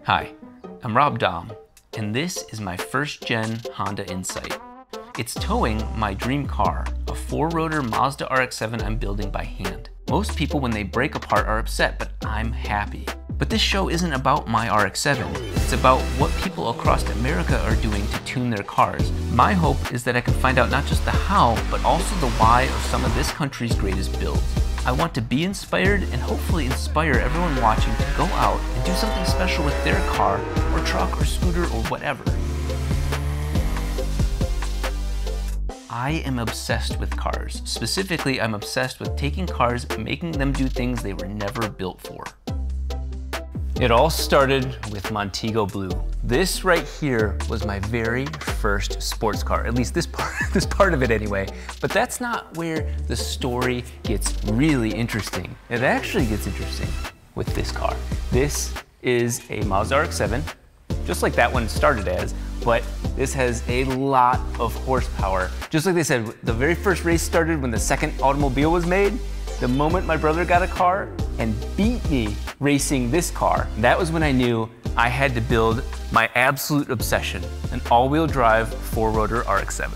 Hi, I'm Rob Dahm, and this is my first-gen Honda Insight. It's towing my dream car, a four-rotor Mazda RX-7 I'm building by hand. Most people, when they break apart, are upset, but I'm happy. But this show isn't about my RX-7. It's about what people across America are doing to tune their cars. My hope is that I can find out not just the how, but also the why of some of this country's greatest builds. I want to be inspired and hopefully inspire everyone watching to go out and do something special with their car or truck or scooter or whatever. I am obsessed with cars. Specifically, I'm obsessed with taking cars and making them do things they were never built for. It all started with Montego Blue. This right here was my very first sports car, at least this part of it anyway. But that's not where the story gets really interesting. It actually gets interesting with this car. This is a Mazda RX-7, just like that one started as, but this has a lot of horsepower. Just like they said, the very first race started when the second automobile was made. The moment my brother got a car and beat me racing this car, that was when I knew I had to build my absolute obsession, an all-wheel drive four-rotor RX-7.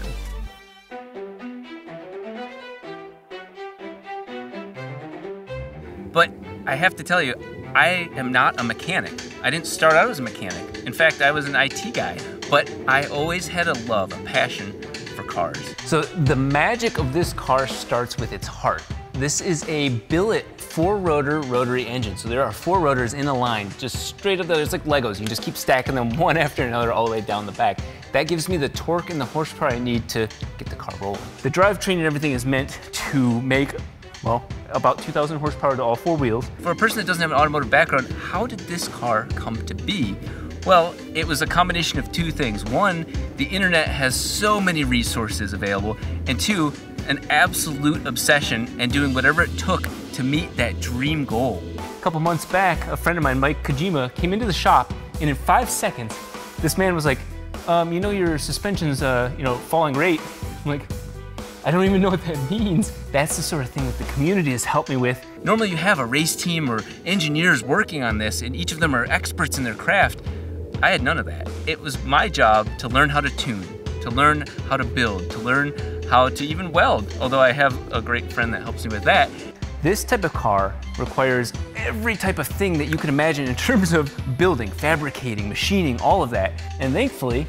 But I have to tell you, I am not a mechanic. I didn't start out as a mechanic. In fact, I was an IT guy, but I always had a love, a passion for cars. So the magic of this car starts with its heart. This is a billet four-rotor rotary engine. So there are four rotors in a line, just straight up there. It's like Legos. You just keep stacking them one after another all the way down the back. That gives me the torque and the horsepower I need to get the car rolling. The drivetrain and everything is meant to make, well, about 2,000 horsepower to all four wheels. For a person that doesn't have an automotive background, how did this car come to be? Well, it was a combination of two things. One, the internet has so many resources available, and two, an absolute obsession and doing whatever it took to meet that dream goal. A couple months back, a friend of mine, Mike Kojima, came into the shop, and in 5 seconds, this man was like, you know your suspension's, falling rate. I'm like, I don't even know what that means. That's the sort of thing that the community has helped me with. Normally you have a race team or engineers working on this, and each of them are experts in their craft. I had none of that. It was my job to learn how to tune, to learn how to build, to learn how to even weld, although I have a great friend that helps me with that. This type of car requires every type of thing that you can imagine in terms of building, fabricating, machining, all of that. And thankfully,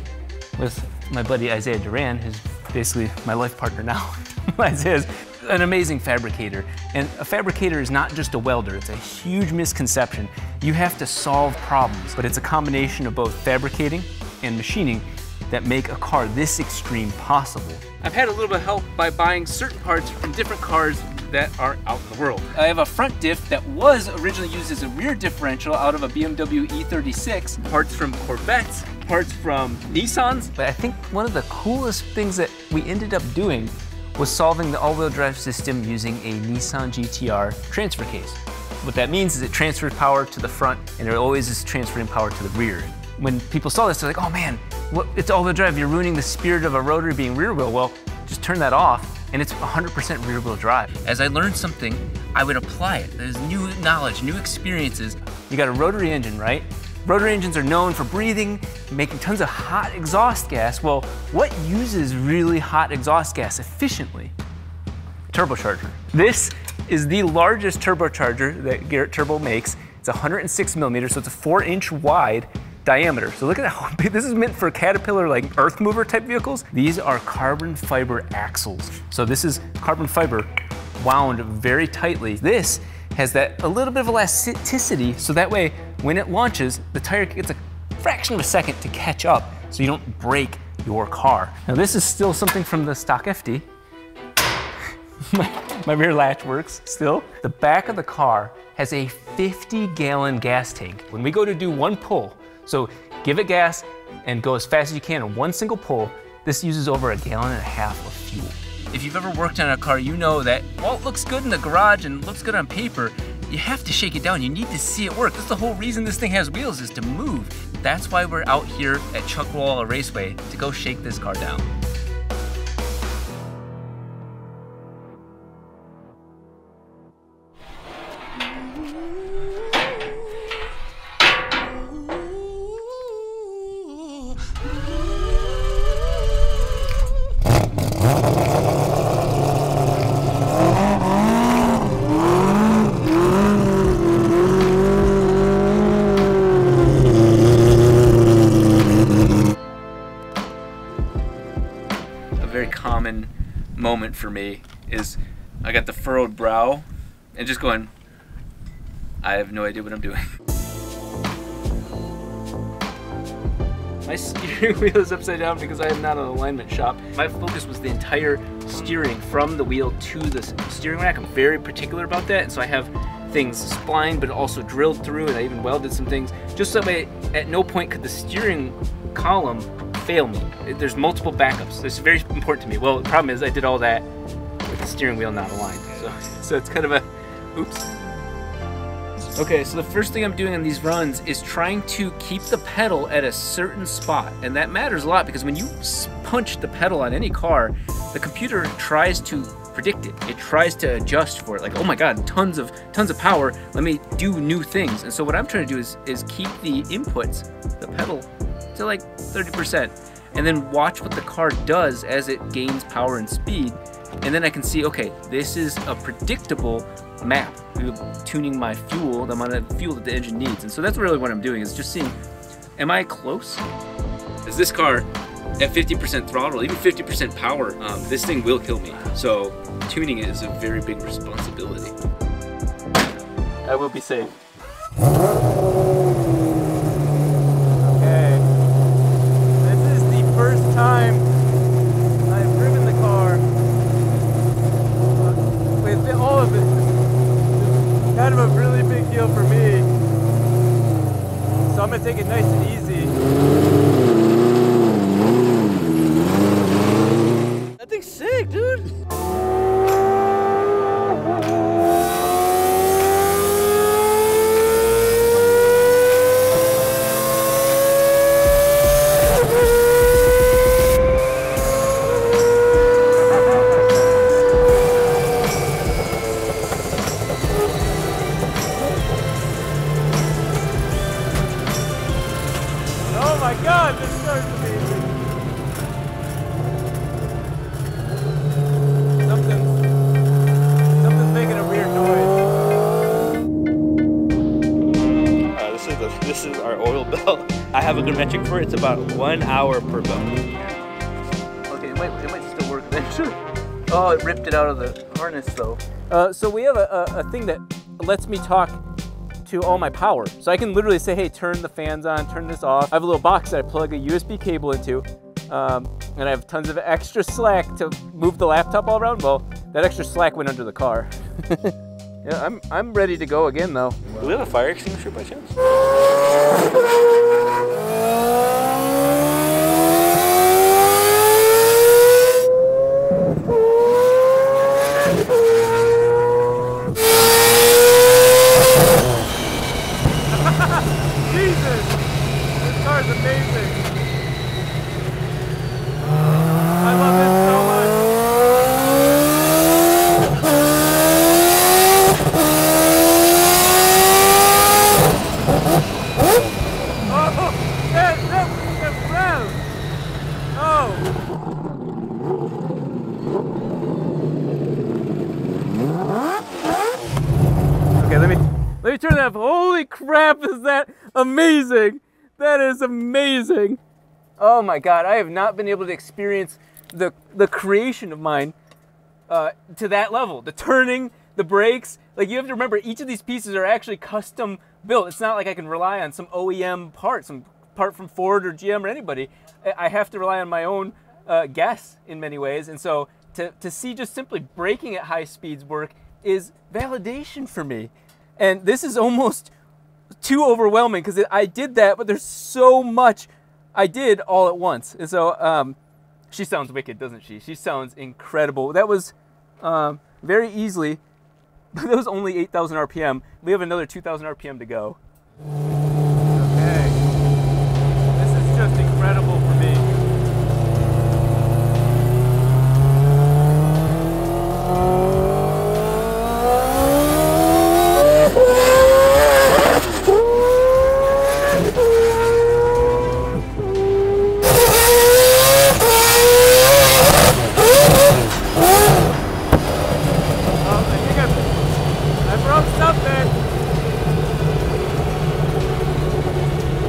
with my buddy Isaiah Duran, who's basically my life partner now, Isaiah's an amazing fabricator. And a fabricator is not just a welder, it's a huge misconception. You have to solve problems, but it's a combination of both fabricating and machining that make a car this extreme possible. I've had a little bit of help by buying certain parts from different cars that are out in the world. I have a front diff that was originally used as a rear differential out of a BMW E36, parts from Corvettes, parts from Nissans. But I think one of the coolest things that we ended up doing was solving the all-wheel drive system using a Nissan GT-R transfer case. What that means is it transfers power to the front, and it always is transferring power to the rear. When people saw this, they're like, oh man, it's all-wheel drive, you're ruining the spirit of a rotary being rear wheel. Well, just turn that off, and it's 100% rear wheel drive. As I learned something, I would apply it. There's new knowledge, new experiences. You got a rotary engine, right? Rotary engines are known for breathing, making tons of hot exhaust gas. Well, what uses really hot exhaust gas efficiently? Turbocharger. This is the largest turbocharger that Garrett Turbo makes. It's 106 millimeters, so it's a 4-inch wide diameter. So look at how big, this is meant for Caterpillar, like earth mover type vehicles. These are carbon fiber axles. So this is carbon fiber wound very tightly. This has that a little bit of elasticity, so that way when it launches, the tire gets a fraction of a second to catch up so you don't break your car. Now this is still something from the stock FD. My rear latch works still. The back of the car has a 50-gallon gas tank. When we go to do one pull, so give it gas and go as fast as you can in one single pull, this uses over 1.5 gallons of fuel. If you've ever worked on a car, you know that while it looks good in the garage and looks good on paper, you have to shake it down. You need to see it work. That's the whole reason this thing has wheels, is to move. That's why we're out here at Chuckwalla Raceway, to go shake this car down. moment for me is I got the furrowed brow and just going, I have no idea what I'm doing. My steering wheel is upside down because I am not an alignment shop. My focus was the entire steering from the wheel to the steering rack. I'm very particular about that, and so I have things splined but also drilled through, and I even welded some things just so that way at no point could the steering column fail me. There's multiple backups. This is very important to me. Well, the problem is I did all that with the steering wheel not aligned, so it's kind of a oops. Okay, so the first thing I'm doing on these runs is trying to keep the pedal at a certain spot, and that matters a lot because when you punch the pedal on any car, the computer tries to predict it. It tries to adjust for it, like, oh my god, tons of power, let me do new things. And so what I'm trying to do is keep the inputs, the pedal, to like 30%, and then watch what the car does as it gains power and speed. And then I can see, okay, this is a predictable map, tuning my fuel, the amount of fuel that the engine needs. And so that's really what I'm doing, is just seeing, am I close? Is this car at 50% throttle, even 50% power, this thing will kill me. So tuning it is a very big responsibility. I will be safe. Okay, this is the first time I've driven the car with all of it. It's kind of a really big deal for me, so I'm gonna take it nice and easy. That thing's sick, dude. Oh my god, this starts amazing. Something's making a weird noise. This is our oil belt. I have a good metric for it. It's about 1 hour per belt. Okay, it might still work eventually. Oh, it ripped it out of the harness though. So we have a thing that lets me talk to all my power. So I can literally say, hey, turn the fans on, turn this off. I have a little box that I plug a USB cable into, and I have tons of extra slack to move the laptop all around. Well, that extra slack went under the car. Yeah, I'm ready to go again though. Do we have a fire extinguisher by chance? Jesus! This car is amazing. I love this so much. Oh, that round. Oh. Okay, let me turn that up. Holy crap, is that amazing? That is amazing. Oh my god, I have not been able to experience the creation of mine to that level. The turning, the brakes, like you have to remember each of these pieces are actually custom built. It's not like I can rely on some OEM part, some part from Ford or GM or anybody. I have to rely on my own guess in many ways. And so to see just simply braking at high speeds work is validation for me. And this is almost too overwhelming because I did that, but there's so much I did all at once. And so she sounds wicked, doesn't she? She sounds incredible. That was very easily, that was only 8,000 RPM. We have another 2,000 RPM to go. Okay. This is just incredible for me.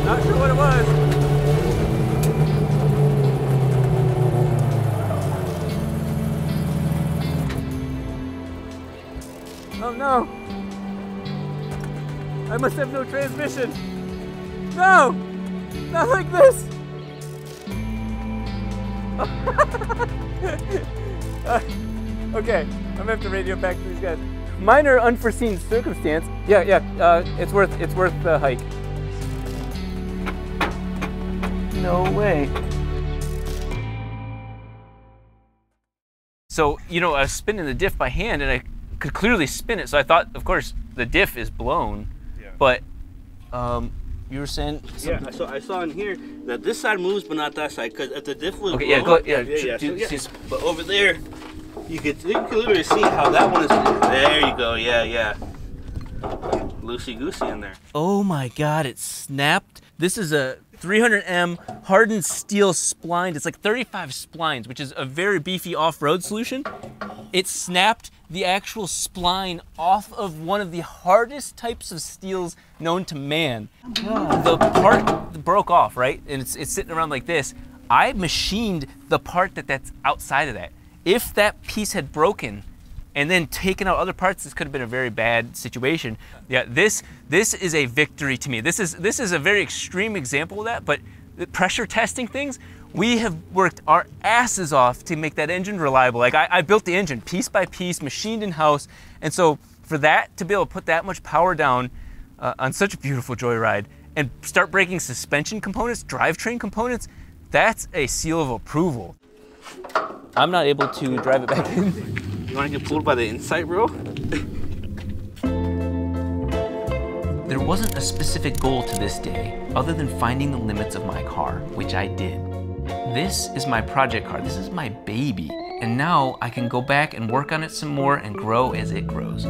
Not sure what it was. Oh no! I must have no transmission! No! Not like this! Okay, I'm gonna have to radio back to these guys. Minor unforeseen circumstance. Yeah, it's worth the hike. No way. So, you know, I was spinning the diff by hand and I could clearly spin it. So I thought, of course, the diff is blown. Yeah. But you were saying something? Yeah, so I saw in here that this side moves but not that side, because if the diff was okay, blown, yeah. But over there, you can literally see how that one is. There you go, yeah. Loosey-goosey in there. Oh my God, it snapped. This is a 300M hardened steel spline. It's like 35 splines, which is a very beefy off-road solution. It snapped the actual spline off of one of the hardest types of steels known to man. The part broke off, right? And it's sitting around like this. I machined the part that's outside of that. If that piece had broken and then taken out other parts, this could have been a very bad situation. Yeah, this is a victory to me. This is a very extreme example of that, but the pressure testing things, we have worked our asses off to make that engine reliable. Like I built the engine piece by piece, machined in-house, and so for that to be able to put that much power down on such a beautiful joyride and start breaking suspension components, drivetrain components, that's a seal of approval. I'm not able to drive it back in. You want to get pulled by the Insight, bro? There wasn't a specific goal to this day other than finding the limits of my car, which I did. This is my project car, this is my baby, and now I can go back and work on it some more and grow as it grows.